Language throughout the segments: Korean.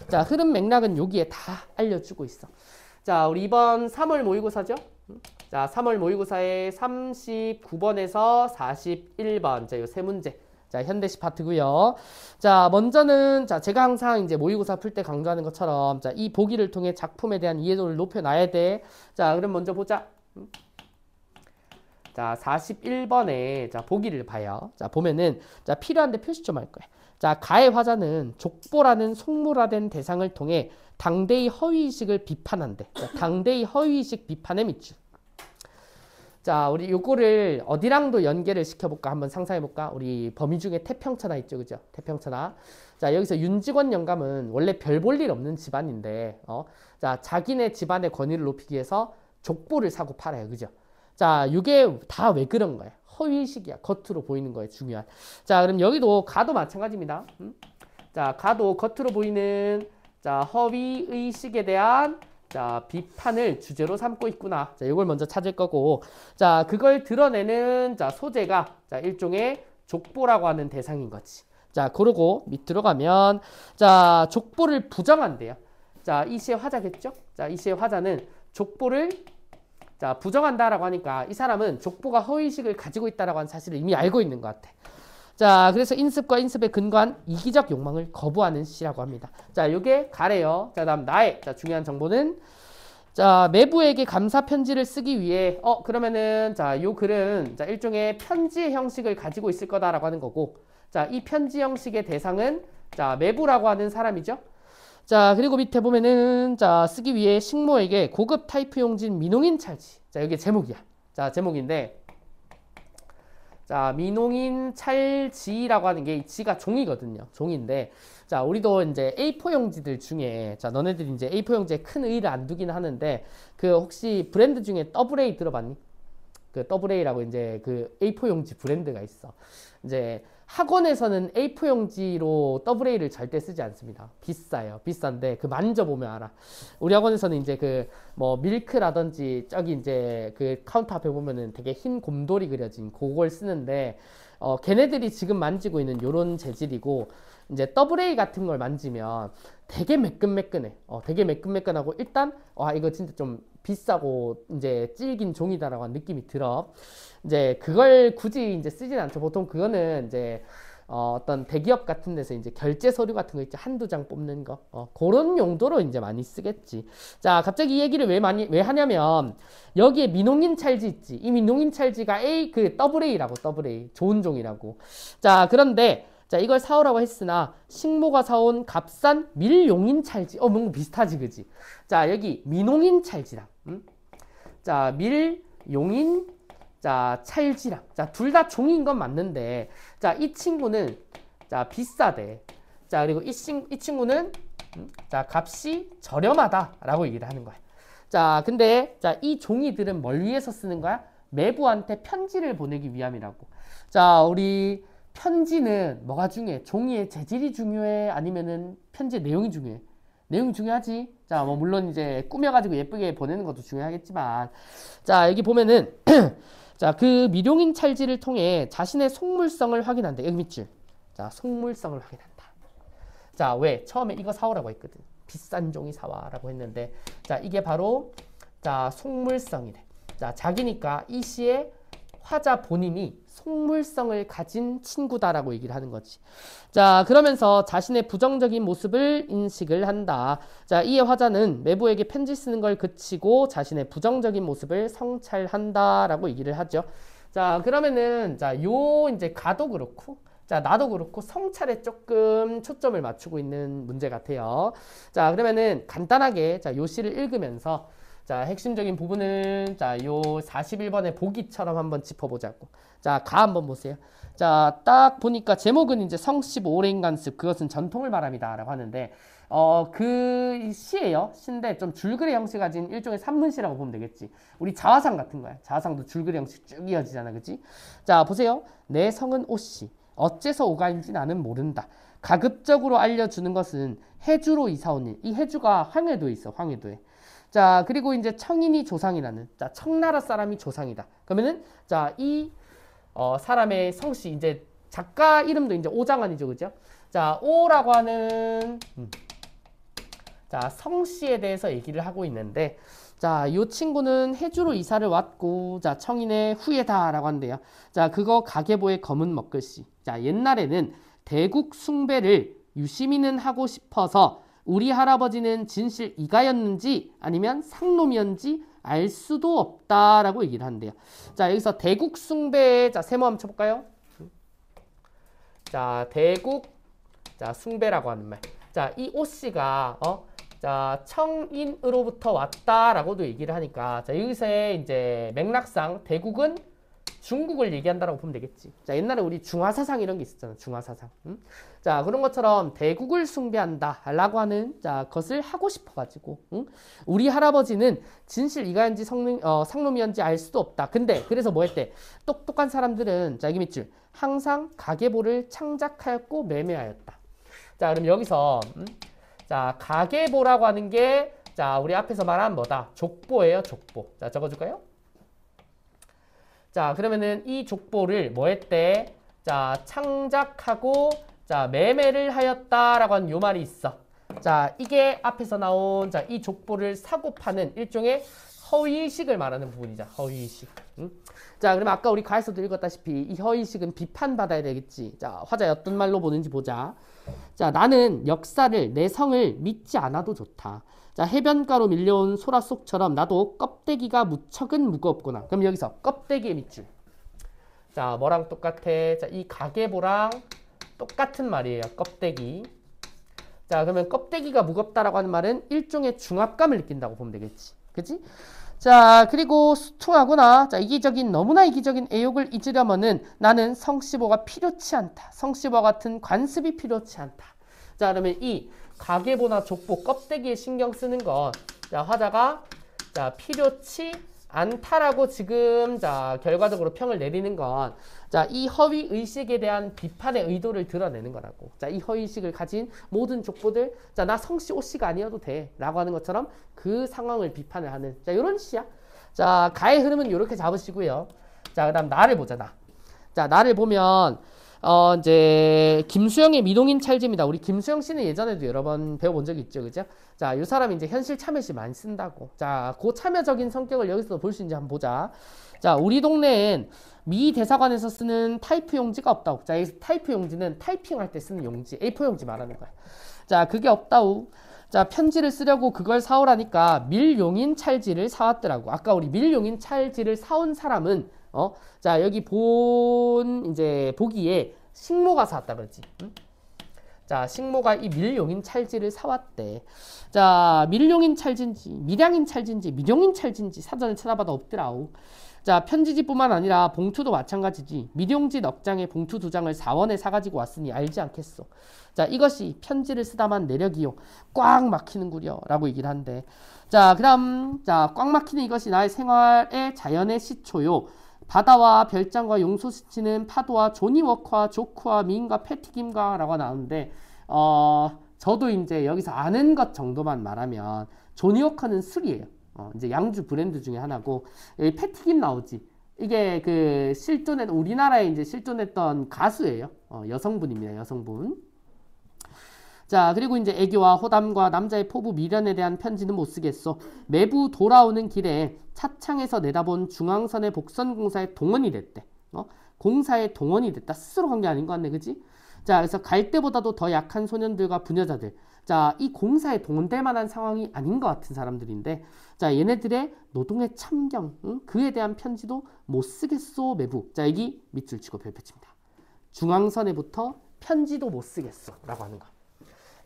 자, 흐름 맥락은 여기에 다 알려주고 있어. 자, 우리 이번 3월 모의고사죠? 자, 3월 모의고사의 39번에서 41번. 자, 요 세 문제. 자, 현대시 파트고요. 자, 먼저는 자, 제가 항상 이제 모의고사 풀 때 강조하는 것처럼 자, 이 보기를 통해 작품에 대한 이해도를 높여놔야 돼. 자, 그럼 먼저 보자. 자, 41번에 자, 보기를 봐요. 자, 보면은 자, 필요한데 표시 좀 할 거야. 자, 가의 화자는 족보라는 속물화된 대상을 통해 당대의 허위의식을 비판한대. 자, 당대의 허위의식 비판의 밑줄. 자, 우리 요거를 어디랑도 연계를 시켜볼까? 한번 상상해볼까? 우리 범위 중에 태평천하 있죠, 그죠? 태평천하. 자, 여기서 윤직원 영감은 원래 별 볼 일 없는 집안인데, 자, 자기네 집안의 권위를 높이기 위해서 족보를 사고 팔아요, 그죠? 자, 이게 다 왜 그런 거예요? 허위의식이야. 겉으로 보이는 거예요, 중요한. 자, 그럼 여기도 가도 마찬가지입니다. 자, 가도 겉으로 보이는 자, 허위의식에 대한 자, 비판을 주제로 삼고 있구나. 자, 이걸 먼저 찾을 거고. 자, 그걸 드러내는 자, 소재가 자, 일종의 족보라고 하는 대상인 거지. 자, 그러고 밑으로 가면 자, 족보를 부정한대요. 자, 이 시의 화자겠죠? 자, 이 시의 화자는 족보를 자, 부정한다라고 하니까 이 사람은 족보가 허위의식을 가지고 있다라고 하는 사실을 이미 알고 있는 것 같아. 자, 그래서 인습과 인습에 근거한 이기적 욕망을 거부하는 시라고 합니다. 자, 요게 가래요. 자, 다음 나의 자, 중요한 정보는 자, 매부에게 감사 편지를 쓰기 위해 그러면은 자, 요 글은 자, 일종의 편지의 형식을 가지고 있을 거다라고 하는 거고. 자, 이 편지 형식의 대상은 자, 매부라고 하는 사람이죠. 자, 그리고 밑에 보면은 자, 쓰기 위해 식모에게 고급 타이프 용지인 민홍인 찰지. 자, 이게 제목이야. 자, 제목인데 자, 민홍인 찰지라고 하는 게 이 지가 종이거든요. 종인데 자, 우리도 이제 A4 용지들 중에 자, 너네들이 이제 A4 용지에 큰 의의를 안 두긴 하는데 그 혹시 브랜드 중에 더블A 들어봤니? 그 더블A라고 이제 그 A4 용지 브랜드가 있어. 이제 학원에서는 A4 용지로 AA를 절대 쓰지 않습니다. 비싸요. 비싼데 그 만져보면 알아. 우리 학원에서는 이제 그 뭐 밀크라든지 저기 이제 그 카운터 앞에 보면은 되게 흰 곰돌이 그려진 그걸 쓰는데 걔네들이 지금 만지고 있는 요런 재질이고 이제 AA 같은 걸 만지면 되게 매끈매끈해. 되게 매끈매끈하고 일단 이거 진짜 좀 비싸고 이제 질긴 종이다라고 하는 느낌이 들어. 이제 그걸 굳이 이제 쓰진 않죠. 보통 그거는 이제 어떤 대기업 같은 데서 이제 결제 서류 같은 거 있죠. 한두 장 뽑는 거. 그런 용도로 이제 많이 쓰겠지. 자, 갑자기 이 얘기를 왜 하냐면 여기에 민홍인 찰지 있지. 이 민홍인 찰지가 AA라고 AA. 좋은 종이라고. 자, 그런데 자, 이걸 사오라고 했으나 식모가 사온 값싼 밀용인 찰지. 뭔가 비슷하지, 그지? 자, 여기 민홍인 찰지랑 자, 밀용인 자, 찰지랑 자, 둘 다 종인 건 맞는데 자, 이 친구는 자, 비싸대. 자, 그리고 이 친구는 자, 값이 저렴하다라고 얘기를 하는 거야. 자, 근데 자, 이 종이들은 뭘 위해서 쓰는 거야? 매부한테 편지를 보내기 위함이라고. 자, 우리 편지는 뭐가 중요해? 종이의 재질이 중요해? 아니면은 편지의 내용이 중요해? 내용이 중요하지. 자, 뭐 물론 이제 꾸며가지고 예쁘게 보내는 것도 중요하겠지만 자, 여기 보면은 자, 그 밀용인 찰지를 통해 자신의 속물성을 확인한다. 여기 밑줄. 자, 속물성을 확인한다. 자, 왜? 처음에 이거 사오라고 했거든. 비싼 종이 사와라고 했는데 자, 이게 바로 자, 속물성이래. 자, 자기니까 이 시의 화자 본인이 속물성을 가진 친구다라고 얘기를 하는 거지. 자, 그러면서 자신의 부정적인 모습을 인식을 한다. 자, 이에 화자는 매부에게 편지 쓰는 걸 그치고 자신의 부정적인 모습을 성찰한다라고 얘기를 하죠. 자, 그러면은 자, 요 이제 가도 그렇고 자, 나도 그렇고 성찰에 조금 초점을 맞추고 있는 문제 같아요. 자, 그러면은 간단하게 자, 요 시를 읽으면서 자, 핵심적인 부분을 자, 요 41번의 보기처럼 한번 짚어보자고. 자, 가 한번 보세요. 자, 딱 보니까 제목은 이제 성씨부 오랜 간습 그것은 전통을 말합니다 라고 하는데 그 시예요. 시인데 좀 줄거리 형식 가진 일종의 산문시라고 보면 되겠지. 우리 자화상 같은 거야. 자화상도 줄거리 형식 쭉 이어지잖아, 그치? 자, 보세요. 내 성은 오씨. 어째서 오가인지 나는 모른다. 가급적으로 알려주는 것은 해주로 이사온 일. 이 해주가 황해도에 있어, 황해도에. 자, 그리고 이제 청인이 조상이라는 자, 청나라 사람이 조상이다. 그러면은 자, 이 사람의 성씨 이제 작가 이름도 이제 오장환이죠, 그죠? 자, 오라고 하는 자, 성씨에 대해서 얘기를 하고 있는데, 자, 이 친구는 해주로 이사를 왔고, 자, 청인의 후예다라고 한대요. 자, 그거 가계보의 검은 먹글씨. 자, 옛날에는 대국 숭배를 유시민은 하고 싶어서 우리 할아버지는 진실 이가였는지 아니면 상놈이었는지 알 수도 없다라고 얘기를 한대요. 자, 여기서 대국 숭배, 자, 세모 한번 쳐볼까요? 자, 대국, 자, 숭배라고 하는 말. 자, 이 오씨가, 자, 청인으로부터 왔다라고도 얘기를 하니까, 자, 여기서의 이제 맥락상 대국은 중국을 얘기한다라고 보면 되겠지. 자, 옛날에 우리 중화사상 이런 게 있었잖아. 중화사상. 자, 그런 것처럼 대국을 숭배한다라고 하는, 자, 것을 하고 싶어가지고, 우리 할아버지는 진실 이가인지 상놈이었는지 알 수도 없다. 근데 그래서 뭐 했대? 똑똑한 사람들은, 자, 여기 밑줄, 항상 가계보를 창작하였고 매매하였다. 자, 그럼 여기서 자, 가계보라고 하는 게, 자, 우리 앞에서 말한 뭐다? 족보예요, 족보. 자, 적어줄까요? 자, 그러면은 이 족보를 뭐 했대? 자, 창작하고, 자, 매매를 하였다라고 하는 요 말이 있어. 자, 이게 앞에서 나온, 자, 이 족보를 사고 파는 일종의 허위의식을 말하는 부분이자, 허위의식. 자, 그러면 아까 우리 가에서도 읽었다시피 이 허위의식은 비판받아야 되겠지. 자, 화자에 어떤 말로 보는지 보자. 자, 나는 역사를, 내 성을 믿지 않아도 좋다. 자, 해변가로 밀려온 소라 속처럼 나도 껍데기가 무척은 무겁구나. 그럼 여기서 껍데기의 밑줄. 자, 뭐랑 똑같아? 자, 이 가계보랑 똑같은 말이에요. 껍데기. 자, 그러면 껍데기가 무겁다라고 하는 말은 일종의 중압감을 느낀다고 보면 되겠지. 그치? 자, 그리고 수퉁하구나. 자, 너무나 이기적인 애욕을 잊으려면은 나는 성씨보가 필요치 않다. 성씨보와 같은 관습이 필요치 않다. 자, 그러면 이 가계보나 족보 껍데기에 신경 쓰는 건, 자, 화자가, 자, 필요치 않다라고 지금, 자, 결과적으로 평을 내리는 건, 자, 이 허위 의식에 대한 비판의 의도를 드러내는 거라고. 자, 이 허위 의식을 가진 모든 족보들, 자, 나 성씨 오씨가 아니어도 돼 라고 하는 것처럼 그 상황을 비판을 하는, 자, 요런 시야. 자, 가의 흐름은 이렇게 잡으시고요. 자, 그 다음 나를 보자. 자, 나를 보면 이제 김수영의 미동인 찰지입니다. 우리 김수영 씨는 예전에도 여러 번 배워본 적이 있죠, 그죠? 자, 이 사람이 이제 현실 참여시 많이 쓴다고. 자, 그 참여적인 성격을 여기서도 볼 수 있는지 한번 보자. 자, 우리 동네엔 미 대사관에서 쓰는 타이프 용지가 없다고. 자, 여기서 타이프 용지는 타이핑할 때 쓰는 용지, A4 용지 말하는 거야. 자, 그게 없다우. 자, 편지를 쓰려고 그걸 사오라니까 밀용인 찰지를 사왔더라고. 아까 우리 밀용인 찰지를 사온 사람은 자, 여기 이제 보기에 식모가 사왔다 그러지. 자, 식모가 이 밀용인 찰지를 사왔대. 자, 밀용인 찰진지, 밀양인 찰진지, 밀용인 찰진지 사전에 찾아봐도 없더라우. 자, 편지지뿐만 아니라 봉투도 마찬가지지. 밀용지 넉 장에 봉투 2장을 4원에 사가지고 왔으니 알지 않겠소. 자, 이것이 편지를 쓰다만 내력이요. 꽉 막히는구려 라고 얘기를 한대. 자, 그 다음, 자, 꽉 막히는 이것이 나의 생활의 자연의 시초요. 바다와 별장과 용소시치는 파도와 조니워커와 조크와 미인과 패티김과 라고 나오는데, 저도 이제 여기서 아는 것 정도만 말하면, 조니워커는 술이에요. 이제 양주 브랜드 중에 하나고, 여기 패티김 나오지. 이게 그 우리나라에 이제 실존했던 가수예요. 여성분입니다. 여성분. 자, 그리고 이제 애교와 호담과 남자의 포부 미련에 대한 편지는 못 쓰겠어. 매부 돌아오는 길에 차창에서 내다본 중앙선의 복선공사에 동원이 됐대. 공사에 동원이 됐다. 스스로 간 게 아닌 것 같네, 그지? 자, 그래서 갈 때보다도 더 약한 소년들과 부녀자들. 자, 이 공사에 동원될 만한 상황이 아닌 것 같은 사람들인데, 자, 얘네들의 노동의 참경, 그에 대한 편지도 못 쓰겠소, 매부. 자, 여기 밑줄 치고 별표 칩니다. 중앙선에부터 편지도 못 쓰겠어 라고 하는 거.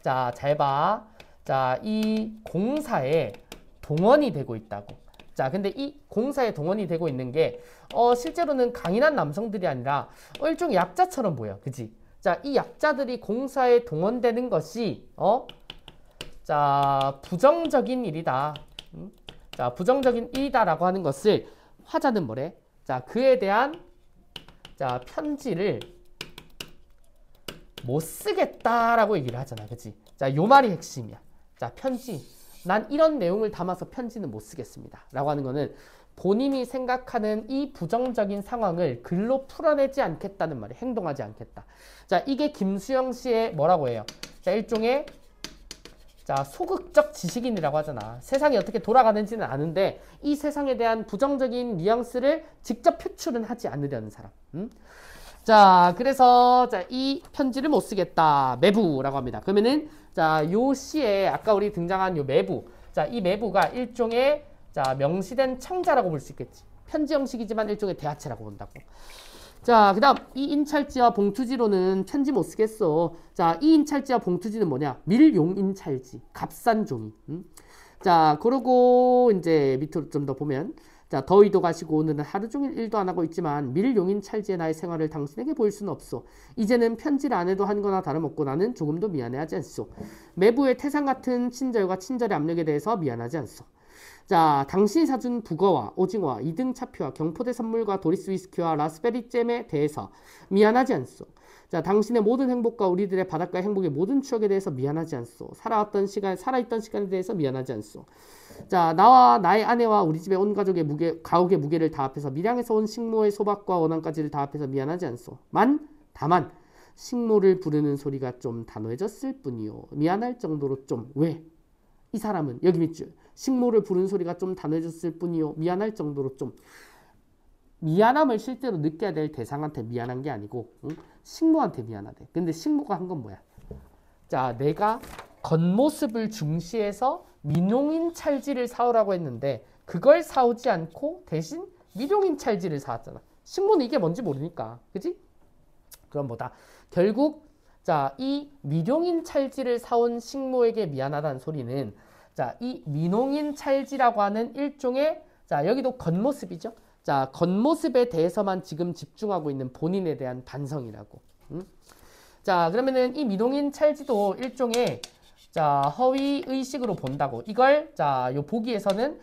자, 잘 봐. 자, 이 공사에 동원이 되고 있다고. 자, 근데 이 공사에 동원이 되고 있는 게 실제로는 강인한 남성들이 아니라 일종의 약자처럼 보여. 그치? 자, 이 약자들이 공사에 동원되는 것이 자, 부정적인 일이다. 자, 부정적인 일이다라고 하는 것을 화자는 뭐래? 자, 그에 대한 자, 편지를 못 쓰겠다라고 얘기를 하잖아. 그치? 자, 요 말이 핵심이야. 자, 편지. 난 이런 내용을 담아서 편지는 못 쓰겠습니다. 라고 하는 거는 본인이 생각하는 이 부정적인 상황을 글로 풀어내지 않겠다는 말이에요. 행동하지 않겠다. 자, 이게 김수영 씨의 뭐라고 해요? 자, 일종의 자, 소극적 지식인이라고 하잖아. 세상이 어떻게 돌아가는지는 아는데 이 세상에 대한 부정적인 뉘앙스를 직접 표출은 하지 않으려는 사람. 자, 그래서 자, 이 편지를 못 쓰겠다. 매부라고 합니다. 그러면은 자, 요 시에 아까 우리 등장한 요 매부. 자, 이 매부가 일종의 자, 명시된 청자라고 볼 수 있겠지. 편지 형식이지만 일종의 대하체라고 본다고. 자, 그 다음 이 인찰지와 봉투지로는 편지 못 쓰겠어. 자, 이 인찰지와 봉투지는 뭐냐? 밀용인찰지, 값싼 종이. 자, 그러고 이제 밑으로 좀 더 보면 자, 더위도 가시고 오늘은 하루 종일 일도 안 하고 있지만 밀용인찰지의 나의 생활을 당신에게 보일 수는 없어. 이제는 편지를 안 해도 한 거나 다름없고 나는 조금도 미안해하지 않소. 매부의 태산 같은 친절과 친절의 압력에 대해서 미안하지 않소. 자, 당신이 사준 북어와 오징어와 2등 차표와 경포대 선물과 도리스 위스키와 라스베리 잼에 대해서 미안하지 않소. 자, 당신의 모든 행복과 우리들의 바닷가의 행복의 모든 추억에 대해서 미안하지 않소. 살아있던 시간에 대해서 미안하지 않소. 자, 나와 나의 아내와 우리 집의 온 가족의 가옥의 무게를 다 합해서 밀양에서 온 식모의 소박과 원한까지를 다 합해서 미안하지 않소. 다만 식모를 부르는 소리가 좀 단호해졌을 뿐이요. 미안할 정도로 좀. 왜? 이 사람은 여기 밑줄. 식모를 부르는 소리가 좀 단호해졌을 뿐이요. 미안할 정도로 좀. 미안함을 실제로 느껴야 될 대상한테 미안한 게 아니고 식모한테 미안하대. 근데 식모가 한 건 뭐야? 자, 내가 겉모습을 중시해서 민용인 찰지를 사오라고 했는데 그걸 사오지 않고 대신 밀용인 찰지를 사왔잖아. 식모는 이게 뭔지 모르니까. 그지? 그럼 뭐다? 결국 자, 이 밀용인 찰지를 사온 식모에게 미안하다는 소리는 자, 이 민용인 찰지라고 하는 일종의 자, 여기도 겉모습이죠. 자, 겉모습에 대해서만 지금 집중하고 있는 본인에 대한 반성이라고. 자, 그러면은 이 민용인 찰지도 일종의 자, 허위 의식으로 본다고. 이걸 자, 요 보기에서는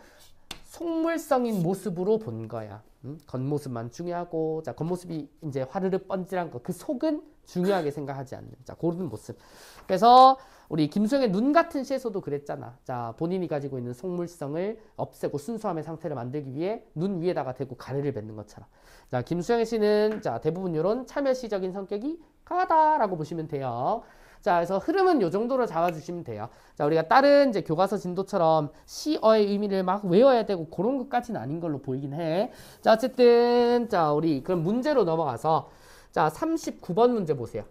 속물성인 모습으로 본 거야. 겉모습만 중요하고 자, 겉모습이 이제 화르르 번질한 거. 그 속은 중요하게 생각하지 않는. 자, 그런 모습. 그래서 우리 김수영의 눈 같은 시에서도 그랬잖아. 자, 본인이 가지고 있는 속물성을 없애고 순수함의 상태를 만들기 위해 눈 위에다가 대고 가래를 뱉는 것처럼. 자, 김수영의 시는 자, 대부분 이런 참여시적인 성격이 강하다라고 보시면 돼요. 자, 그래서 흐름은 요 정도로 잡아주시면 돼요. 자, 우리가 다른 이제 교과서 진도처럼 시어의 의미를 막 외워야 되고 그런 것까지는 아닌 걸로 보이긴 해. 자, 어쨌든 자, 우리 그럼 문제로 넘어가서 자, 39번 문제 보세요.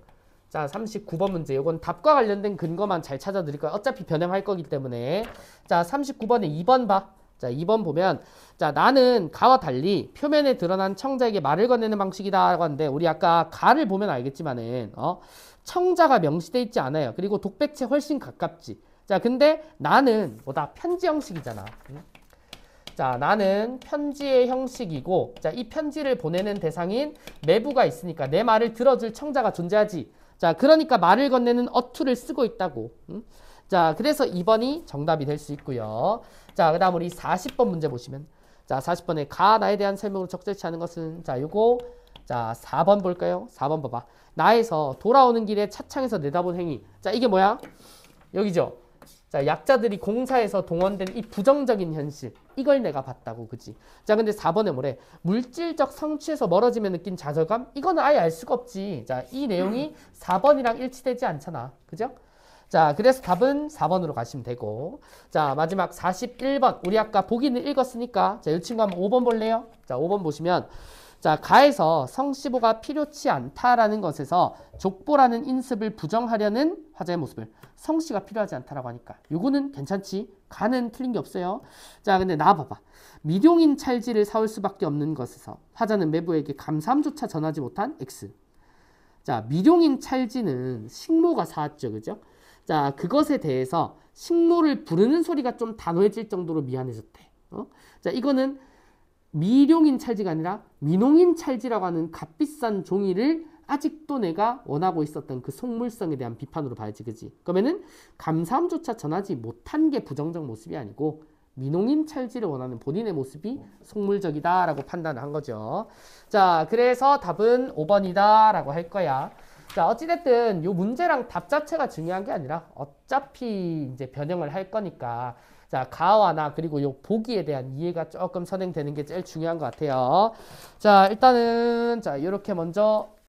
자, 39번 문제. 이건 답과 관련된 근거만 잘 찾아드릴 거예요. 어차피 변형할 거기 때문에. 자, 39번에 2번 봐. 자, 2번 보면 자, 나는 가와 달리 표면에 드러난 청자에게 말을 건네는 방식이다라고 하는데 우리 아까 가를 보면 알겠지만은 청자가 명시돼 있지 않아요. 그리고 독백체 훨씬 가깝지. 자, 근데 나는 뭐다? 편지 형식이잖아. 자, 나는 편지의 형식이고 자, 이 편지를 보내는 대상인 매부가 있으니까 내 말을 들어줄 청자가 존재하지. 자, 그러니까 말을 건네는 어투를 쓰고 있다고. 자, 그래서 2번이 정답이 될 수 있고요. 자, 그 다음 우리 40번 문제 보시면 자, 40번에 가 나에 대한 설명으로 적절치 않은 것은 자, 요거 자, 4번 볼까요? 4번 봐봐. 나에서 돌아오는 길에 차창에서 내다본 행위. 자, 이게 뭐야? 여기죠. 자, 약자들이 공사에서 동원된 이 부정적인 현실. 이걸 내가 봤다고, 그지? 자, 근데 4번에 뭐래? 물질적 성취에서 멀어지며 느낀 좌절감? 이거는 아예 알 수가 없지. 자, 이 내용이 4번이랑 일치되지 않잖아. 그죠? 자, 그래서 답은 4번으로 가시면 되고. 자, 마지막 41번. 우리 아까 보기는 읽었으니까. 자, 이 친구 한번 5번 볼래요? 자, 5번 보시면. 자, 가에서 성시보가 필요치 않다라는 것에서 족보라는 인습을 부정하려는 화자의 모습을 성씨가 필요하지 않다라고 하니까 요거는 괜찮지? 가는 틀린 게 없어요. 자, 근데 나 봐봐. 미룡인 찰지를 사올 수밖에 없는 것에서 화자는 매부에게 감사함조차 전하지 못한 X. 자, 미룡인 찰지는 식모가 사왔죠. 그죠? 자, 그것에 대해서 식모를 부르는 소리가 좀 단호해질 정도로 미안해졌대. 자, 이거는 미룡인 찰지가 아니라 민홍인 찰지라고 하는 값비싼 종이를 아직도 내가 원하고 있었던 그 속물성에 대한 비판으로 봐야지, 그지? 그러면은 감사함조차 전하지 못한 게 부정적 모습이 아니고 민홍인 찰지를 원하는 본인의 모습이 속물적이다라고 판단을 한 거죠. 자, 그래서 답은 5번이다라고 할 거야. 자, 어찌됐든 이 문제랑 답 자체가 중요한 게 아니라 어차피 이제 변형을 할 거니까 자, 가와 나 그리고 요 보기에 대한 이해가 조금 선행되는 게 제일 중요한 것 같아요. 자, 일단은 자, 이렇게 먼저